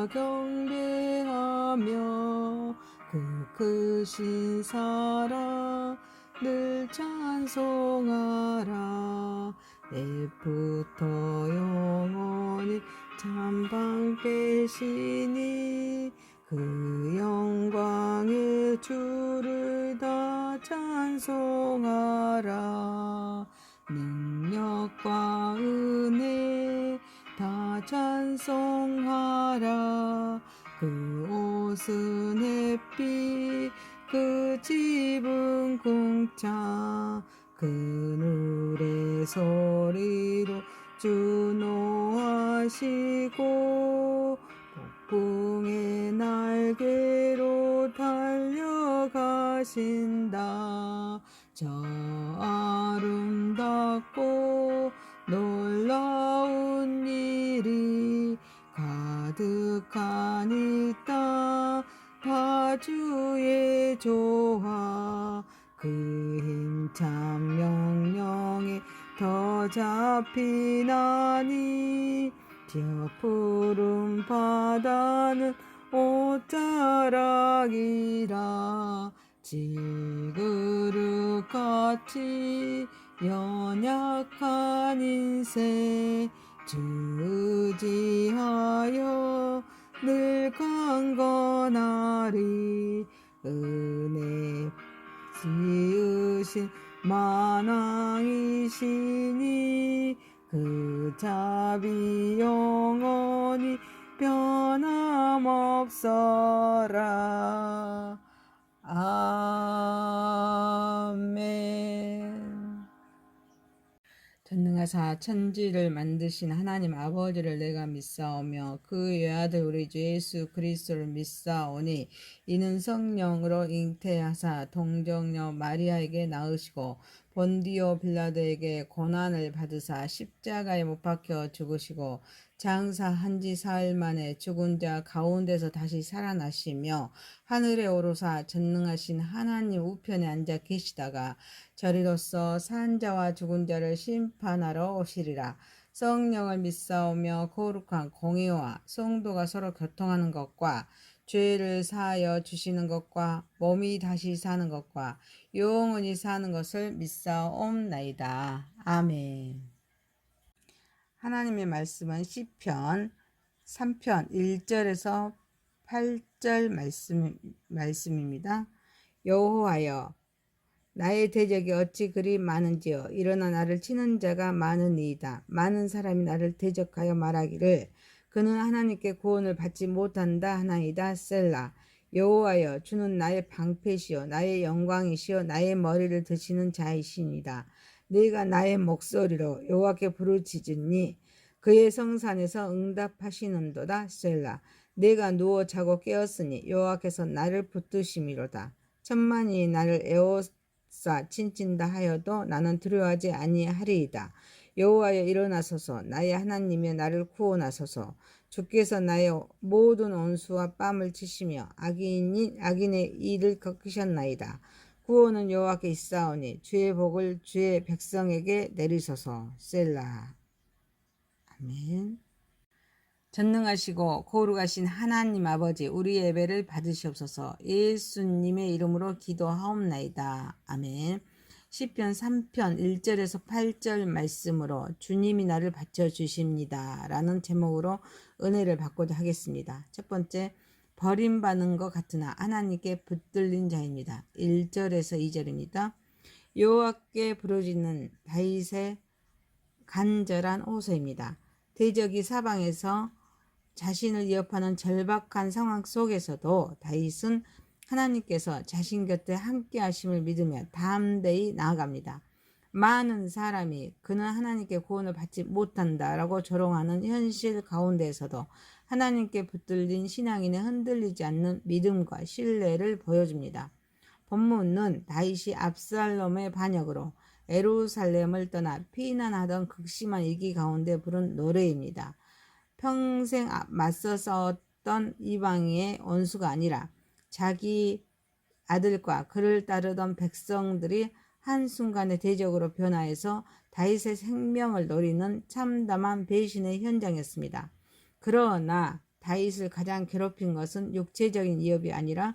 경배하며 그 크신 사랑 늘 찬송하라. 내부터 영원히 찬방 빼시니 그 영광의 주를 다 찬송하라. 능력과 은혜 다 찬송하라. 그 옷은 햇빛 그 집은 공차 그늘의 소리로 주노하시고 폭풍의 날개로 달려가신다. 저 아름답고 놀라운 일이 가득한 이 땅 다 주의 조화 그 힘찬 명령에 더 잡히나니 저 푸른 바다는 옷자락이라. 질그릇같이 연약한 인생 주 의지하여 늘 강건하리. 은혜 지으신 만왕이시니 그 자비 영원히 변함없어라. 아멘. 전능하사 천지를 만드신 하나님 아버지를 내가 믿사오며 그 외아들 우리 주 예수 그리스도를 믿사오니 이는 성령으로 잉태하사 동정녀 마리아에게 낳으시고 본디오 빌라도에게 고난을 받으사 십자가에 못 박혀 죽으시고 장사한 지 사흘 만에 죽은 자 가운데서 다시 살아나시며 하늘에 오르사 전능하신 하나님 우편에 앉아 계시다가 저리로서 산 자와 죽은 자를 심판하러 오시리라. 성령을 믿사오며 거룩한 공의와 성도가 서로 교통하는 것과 죄를 사하여 주시는 것과 몸이 다시 사는 것과 영원히 사는 것을 믿사옵나이다. 아멘. 하나님의 말씀은 시편 3편 1절에서 8절 말씀입니다. 여호와여 나의 대적이 어찌 그리 많은지요. 일어나 나를 치는 자가 많으니이다. 많은 사람이 나를 대적하여 말하기를 그는 하나님께 구원을 받지 못한다 하나이다. 셀라. 여호와여 주는 나의 방패시요 나의 영광이시요 나의 머리를 드시는 자이시니다. 네가 나의 목소리로 여호와께 부르짖으니 그의 성산에서 응답하시는도다. 셀라. 내가 누워 자고 깨었으니 여호와께서 나를 붙드심이로다. 천만이 나를 에워싸 친친다 하여도 나는 두려워하지 아니하리이다. 여호와여 일어나소서. 나의 하나님이여 나를 구원하소서. 주께서 나의 모든 원수와 뺨을 치시며 악인의 일을 꺾으셨나이다. 구원은 여호와께 있사오니 주의 복을 주의 백성에게 내리소서. 셀라. 아멘. 전능하시고 거룩하신 하나님 아버지 우리 예배를 받으시옵소서. 예수님의 이름으로 기도하옵나이다. 아멘. 시편 3편 1절에서 8절 말씀으로 주님이 나를 받쳐주십니다 라는 제목으로 은혜를 받고자 하겠습니다. 첫 번째, 버림받는 것 같으나 하나님께 붙들린 자입니다. 1절에서 2절입니다. 여호와께 부르짖는 다윗의 간절한 호소입니다. 대적이 사방에서 자신을 위협하는 절박한 상황 속에서도 다윗은 하나님께서 자신 곁에 함께 하심을 믿으며 담대히 나아갑니다. 많은 사람이 그는 하나님께 구원을 받지 못한다라고 조롱하는 현실 가운데에서도 하나님께 붙들린 신앙인의 흔들리지 않는 믿음과 신뢰를 보여줍니다. 본문은 다윗이 압살롬의 반역으로 예루살렘을 떠나 피난하던 극심한 위기 가운데 부른 노래입니다. 평생 맞서 싸웠던 이방인의 원수가 아니라 자기 아들과 그를 따르던 백성들이 한순간에 대적으로 변화해서 다윗의 생명을 노리는 참담한 배신의 현장이었습니다. 그러나 다윗을 가장 괴롭힌 것은 육체적인 위협이 아니라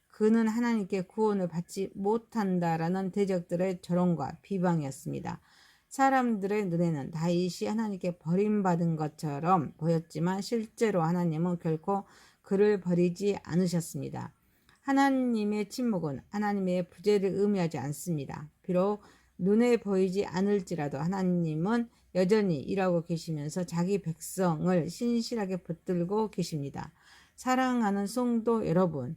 그는 하나님께 구원을 받지 못한다라는 대적들의 조롱과 비방이었습니다. 사람들의 눈에는 다윗이 하나님께 버림받은 것처럼 보였지만 실제로 하나님은 결코 그를 버리지 않으셨습니다. 하나님의 침묵은 하나님의 부재를 의미하지 않습니다. 비록 눈에 보이지 않을지라도 하나님은 여전히 일하고 계시면서 자기 백성을 신실하게 붙들고 계십니다. 사랑하는 성도 여러분,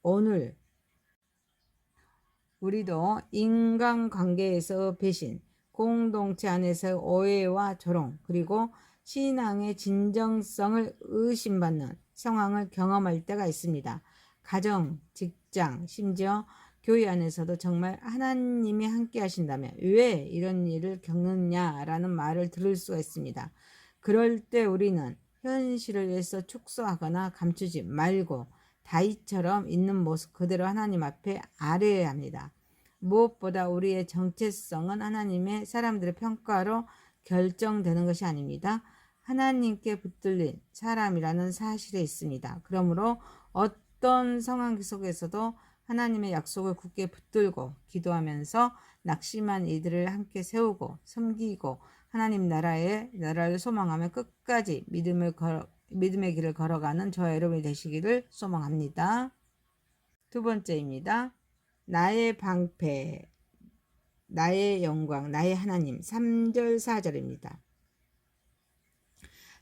오늘 우리도 인간관계에서 배신, 공동체 안에서 오해와 조롱, 그리고 신앙의 진정성을 의심받는 상황을 경험할 때가 있습니다. 가정, 직장, 심지어 교회 안에서도 정말 하나님이 함께 하신다면 왜 이런 일을 겪느냐라는 말을 들을 수가 있습니다. 그럴 때 우리는 현실을 위해서 축소하거나 감추지 말고 다윗처럼 있는 모습 그대로 하나님 앞에 아뢰어야 합니다. 무엇보다 우리의 정체성은 하나님의 사람들의 평가로 결정되는 것이 아닙니다. 하나님께 붙들린 사람이라는 사실에 있습니다. 그러므로 어떤 상황 속에서도 하나님의 약속을 굳게 붙들고 기도하면서 낙심한 이들을 함께 세우고 섬기고 하나님 나라를 소망하며 끝까지 믿음의 길을 걸어가는 저와 여러분이 되시기를 소망합니다. 두 번째입니다. 나의 방패, 나의 영광, 나의 하나님. 3절 4절입니다.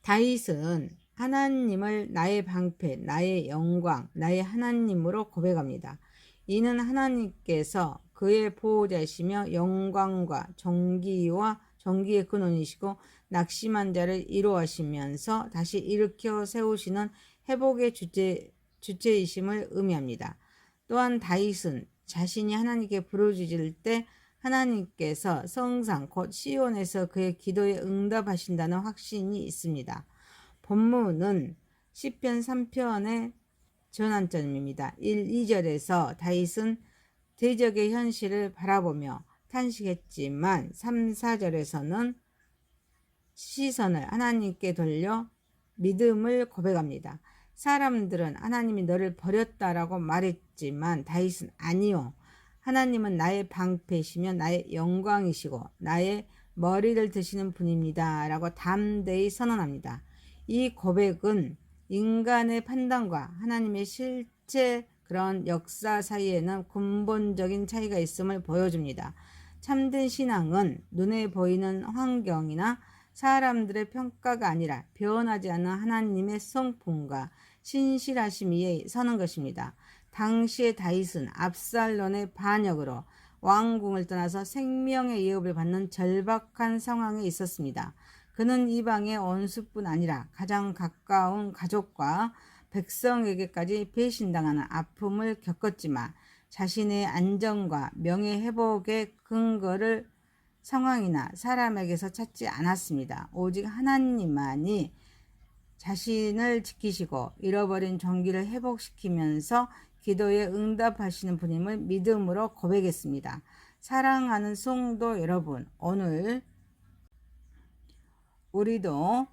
다윗은 하나님을 나의 방패, 나의 영광, 나의 하나님으로 고백합니다. 이는 하나님께서 그의 보호자이시며 영광과 정기의 근원이시고 낙심한 자를 이루하시면서 다시 일으켜 세우시는 회복의 주체이심을 의미합니다. 또한 다윗은 자신이 하나님께 부르짖을 때 하나님께서 성상 곧 시온에서 그의 기도에 응답하신다는 확신이 있습니다. 본문은 시편 3편의 전환점입니다. 1, 2절에서 다윗은 대적의 현실을 바라보며 탄식했지만 3, 4절에서는 시선을 하나님께 돌려 믿음을 고백합니다. 사람들은 하나님이 너를 버렸다라고 말했지만 다윗은 아니요. 하나님은 나의 방패시며 나의 영광이시고 나의 머리를 드시는 분입니다. 라고 담대히 선언합니다. 이 고백은 인간의 판단과 하나님의 실제 그런 역사 사이에는 근본적인 차이가 있음을 보여줍니다. 참된 신앙은 눈에 보이는 환경이나 사람들의 평가가 아니라 변하지 않는 하나님의 성품과 신실하심 위에 서는 것입니다. 당시의 다윗은 압살론의 반역으로 왕궁을 떠나서 생명의 위협을 받는 절박한 상황에 있었습니다. 그는 이방의 원수뿐 아니라 가장 가까운 가족과 백성에게까지 배신당하는 아픔을 겪었지만 자신의 안정과 명예 회복의 근거를 상황이나 사람에게서 찾지 않았습니다. 오직 하나님만이 자신을 지키시고 잃어버린 종기를 회복시키면서 기도에 응답하시는 분임을 믿음으로 고백했습니다. 사랑하는 성도 여러분, 오늘 우리도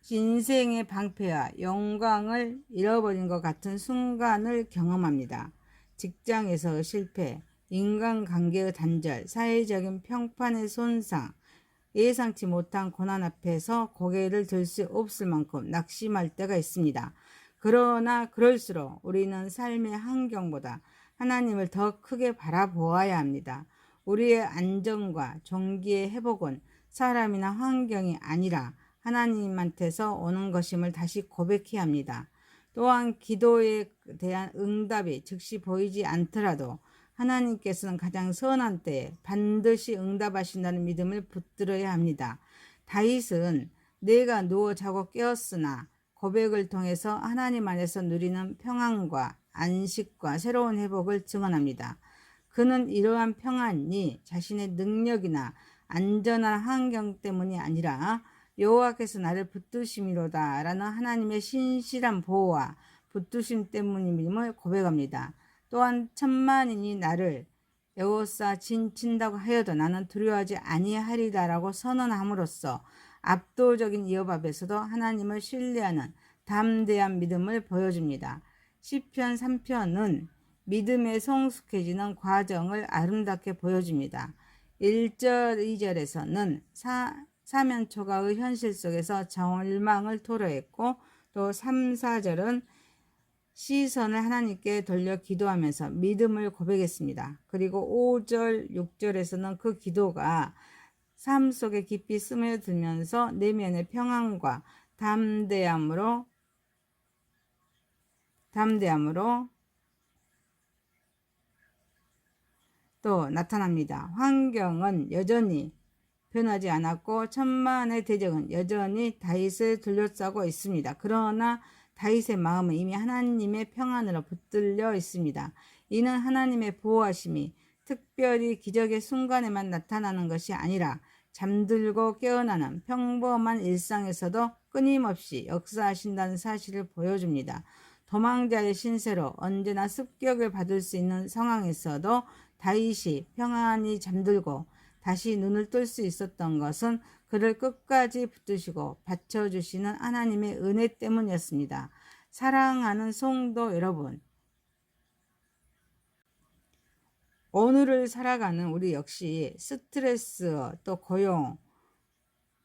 인생의 방패와 영광을 잃어버린 것 같은 순간을 경험합니다. 직장에서 실패, 인간관계의 단절, 사회적인 평판의 손상, 예상치 못한 고난 앞에서 고개를 들 수 없을 만큼 낙심할 때가 있습니다. 그러나 그럴수록 우리는 삶의 환경보다 하나님을 더 크게 바라보아야 합니다. 우리의 안정과 종기의 회복은 사람이나 환경이 아니라 하나님한테서 오는 것임을 다시 고백해야 합니다. 또한 기도에 대한 응답이 즉시 보이지 않더라도 하나님께서는 가장 선한 때에 반드시 응답하신다는 믿음을 붙들어야 합니다. 다윗은 내가 누워 자고 깨었으나 고백을 통해서 하나님 안에서 누리는 평안과 안식과 새로운 회복을 증언합니다. 그는 이러한 평안이 자신의 능력이나 안전한 환경 때문이 아니라 여호와께서 나를 붙드심이로다 라는 하나님의 신실한 보호와 붙드심 때문임을 고백합니다. 또한 천만인이 나를 에워싸 친다고 하여도 나는 두려워하지 아니하리다라고 선언함으로써 압도적인 위협 앞에서도 하나님을 신뢰하는 담대한 믿음을 보여줍니다. 시편 3편은 믿음의 성숙해지는 과정을 아름답게 보여줍니다. 1절, 2절에서는 사면초가의 현실 속에서 절망을 토로했고, 또 3, 4절은 시선을 하나님께 돌려 기도하면서 믿음을 고백했습니다. 그리고 5절, 6절에서는 그 기도가 삶 속에 깊이 스며들면서 내면의 평안과 담대함으로 또 나타납니다. 환경은 여전히 변하지 않았고 천만의 대적은 여전히 다윗을 둘러싸고 있습니다. 그러나 다윗의 마음은 이미 하나님의 평안으로 붙들려 있습니다. 이는 하나님의 보호하심이 특별히 기적의 순간에만 나타나는 것이 아니라 잠들고 깨어나는 평범한 일상에서도 끊임없이 역사하신다는 사실을 보여줍니다. 도망자의 신세로 언제나 습격을 받을 수 있는 상황에서도 다윗이 평안히 잠들고 다시 눈을 뜰 수 있었던 것은 그를 끝까지 붙드시고 받쳐주시는 하나님의 은혜 때문이었습니다. 사랑하는 성도 여러분, 오늘을 살아가는 우리 역시 스트레스, 또 고용,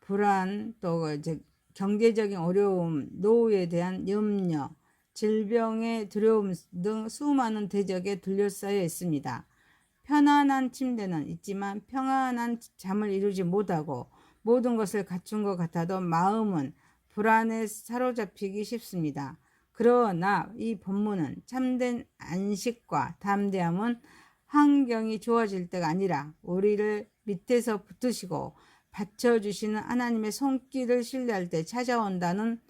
불안, 또 이제 경제적인 어려움, 노후에 대한 염려, 질병의 두려움 등 수많은 대적에 둘러싸여 있습니다. 편안한 침대는 있지만 평안한 잠을 이루지 못하고 모든 것을 갖춘 것 같아도 마음은 불안에 사로잡히기 쉽습니다. 그러나 이 본문은 참된 안식과 담대함은 환경이 좋아질 때가 아니라 우리를 밑에서 붙드시고 받쳐주시는 하나님의 손길을 신뢰할 때 찾아온다는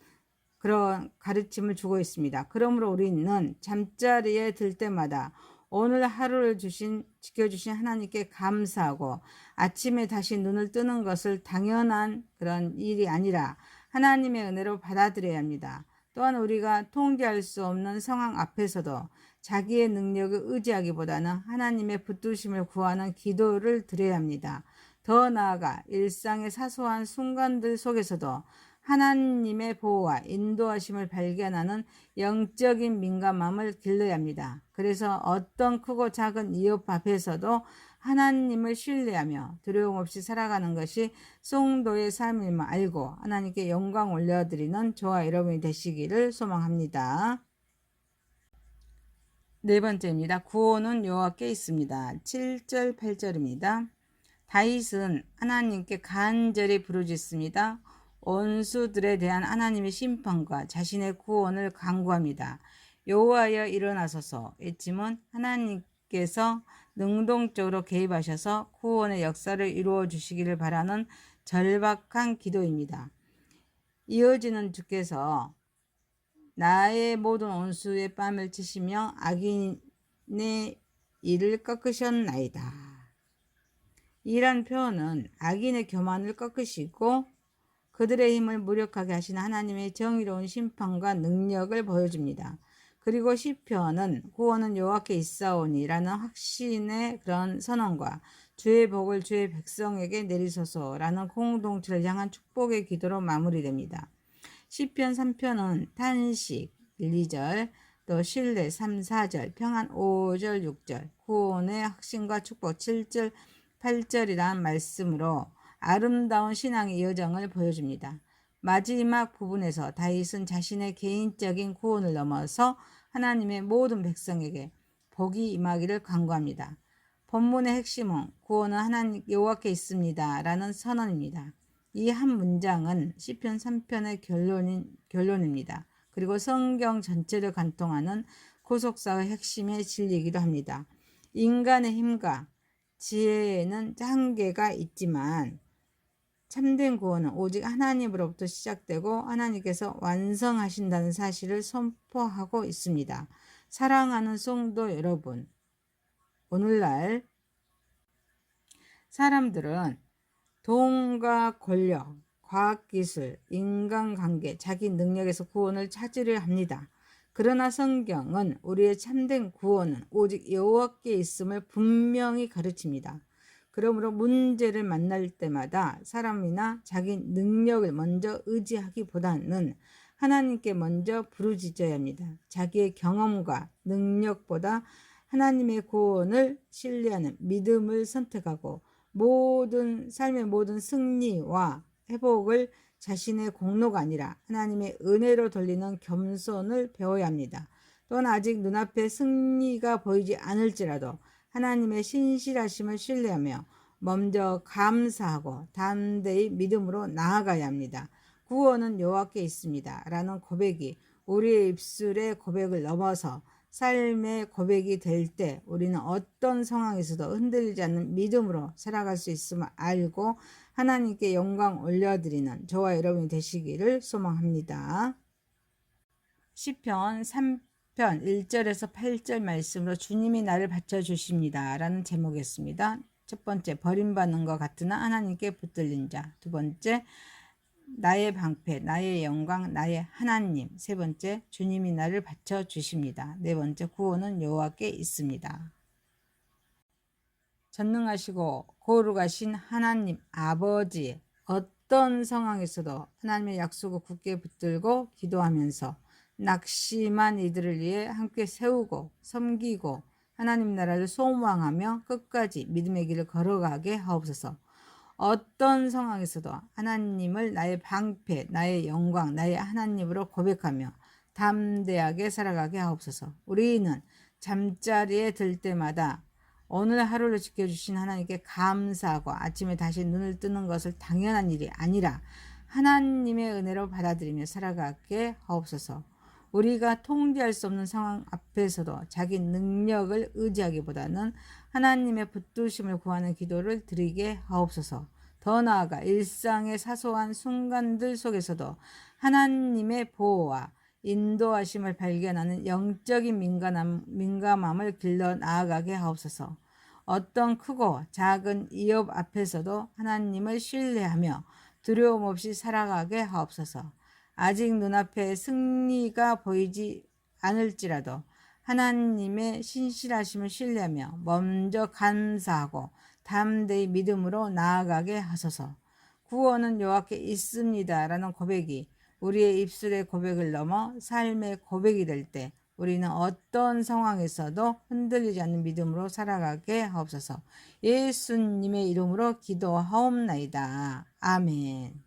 그런 가르침을 주고 있습니다. 그러므로 우리는 잠자리에 들 때마다 오늘 하루를 지켜주신 하나님께 감사하고 아침에 다시 눈을 뜨는 것을 당연한 그런 일이 아니라 하나님의 은혜로 받아들여야 합니다. 또한 우리가 통제할 수 없는 상황 앞에서도 자기의 능력을 의지하기보다는 하나님의 붙드심을 구하는 기도를 드려야 합니다. 더 나아가 일상의 사소한 순간들 속에서도 하나님의 보호와 인도하심을 발견하는 영적인 민감함을 길러야 합니다. 그래서 어떤 크고 작은 위협 앞에서도 하나님을 신뢰하며 두려움 없이 살아가는 것이 성도의 삶임을 알고 하나님께 영광 올려드리는 저와 여러분이 되시기를 소망합니다. 네 번째입니다. 구원은 여호와께 있습니다. 7절, 8절입니다. 다윗은 하나님께 간절히 부르짖습니다. 원수들에 대한 하나님의 심판과 자신의 구원을 간구합니다. 여호와여 일어나소서 외침은 하나님께서 능동적으로 개입하셔서 구원의 역사를 이루어 주시기를 바라는 절박한 기도입니다. 이어지는 주께서 나의 모든 원수의 뺨을 치시며 악인의 이를 꺾으셨나이다. 이란 표현은 악인의 교만을 꺾으시고 그들의 힘을 무력하게 하시는 하나님의 정의로운 심판과 능력을 보여줍니다. 그리고 시편은 구원은 여호와께 있사오니라는 확신의 그런 선언과 주의 복을 주의 백성에게 내리소서라는 공동체를 향한 축복의 기도로 마무리됩니다. 시편 3편은 탄식 1, 2절, 또 신뢰 3, 4절, 평안 5절, 6절, 구원의 확신과 축복 7절, 8절이란 말씀으로 아름다운 신앙의 여정을 보여줍니다. 마지막 부분에서 다윗은 자신의 개인적인 구원을 넘어서 하나님의 모든 백성에게 복이 임하기를 간구합니다. 본문의 핵심은 구원은 하나님 여호와께 있습니다 라는 선언입니다. 이 한 문장은 시편 3편의 결론입니다. 그리고 성경 전체를 관통하는 구속사의 핵심의 진리이기도 합니다. 인간의 힘과 지혜에는 한계가 있지만 참된 구원은 오직 하나님으로부터 시작되고 하나님께서 완성하신다는 사실을 선포하고 있습니다. 사랑하는 성도 여러분, 오늘날 사람들은 돈과 권력, 과학기술, 인간관계, 자기 능력에서 구원을 찾으려 합니다. 그러나 성경은 우리의 참된 구원은 오직 여호와께 있음을 분명히 가르칩니다. 그러므로 문제를 만날 때마다 사람이나 자기 능력을 먼저 의지하기보다는 하나님께 먼저 부르짖어야 합니다. 자기의 경험과 능력보다 하나님의 구원을 신뢰하는 믿음을 선택하고 삶의 모든 승리와 회복을 자신의 공로가 아니라 하나님의 은혜로 돌리는 겸손을 배워야 합니다. 또한 아직 눈앞에 승리가 보이지 않을지라도 하나님의 신실하심을 신뢰하며 먼저 감사하고 담대히 믿음으로 나아가야 합니다. 구원은 여호와께 있습니다. 라는 고백이 우리의 입술의 고백을 넘어서 삶의 고백이 될 때 우리는 어떤 상황에서도 흔들리지 않는 믿음으로 살아갈 수 있음을 알고 하나님께 영광 올려드리는 저와 여러분이 되시기를 소망합니다. 시편 3편 1절에서 8절 말씀으로 주님이 나를 바쳐주십니다 라는 제목이었습니다. 첫 번째, 버림받는 것 같으나 하나님께 붙들린 자. 두 번째, 나의 방패, 나의 영광, 나의 하나님. 세 번째, 주님이 나를 바쳐주십니다. 네 번째, 구원은 여호와께 있습니다. 전능하시고 거룩하신 하나님 아버지, 어떤 상황에서도 하나님의 약속을 굳게 붙들고 기도하면서 낙심한 이들을 위해 함께 세우고 섬기고 하나님 나라를 소망하며 끝까지 믿음의 길을 걸어가게 하옵소서. 어떤 상황에서도 하나님을 나의 방패, 나의 영광, 나의 하나님으로 고백하며 담대하게 살아가게 하옵소서. 우리는 잠자리에 들 때마다 오늘 하루를 지켜주신 하나님께 감사하고 아침에 다시 눈을 뜨는 것을 당연한 일이 아니라 하나님의 은혜로 받아들이며 살아가게 하옵소서. 우리가 통제할 수 없는 상황 앞에서도 자기 능력을 의지하기보다는 하나님의 붙드심을 구하는 기도를 드리게 하옵소서. 더 나아가 일상의 사소한 순간들 속에서도 하나님의 보호와 인도하심을 발견하는 영적인 민감함을 길러 나아가게 하옵소서. 어떤 크고 작은 위협 앞에서도 하나님을 신뢰하며 두려움 없이 살아가게 하옵소서. 아직 눈앞에 승리가 보이지 않을지라도 하나님의 신실하심을 신뢰하며 먼저 감사하고 담대히 믿음으로 나아가게 하소서. 구원은 여호와께 있습니다 라는 고백이 우리의 입술의 고백을 넘어 삶의 고백이 될 때 우리는 어떤 상황에서도 흔들리지 않는 믿음으로 살아가게 하옵소서. 예수님의 이름으로 기도하옵나이다. 아멘.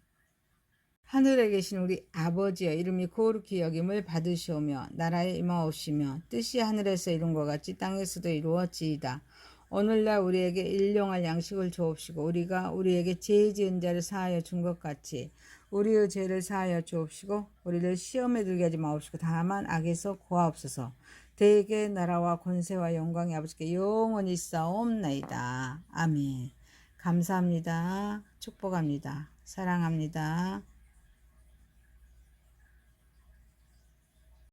하늘에 계신 우리 아버지여, 이름이 거룩히 여김을 받으시오며 나라에 임하옵시며 뜻이 하늘에서 이룬 것 같이 땅에서도 이루어지이다. 오늘날 우리에게 일용할 양식을 주옵시고 우리가 우리에게 죄 지은 자를 사하여 준 것 같이 우리의 죄를 사하여 주옵시고 우리를 시험에 들게 하지 마옵시고 다만 악에서 구하옵소서. 대개 나라와 권세와 영광이 아버지께 영원히 있사옵나이다. 아멘. 감사합니다. 축복합니다. 사랑합니다.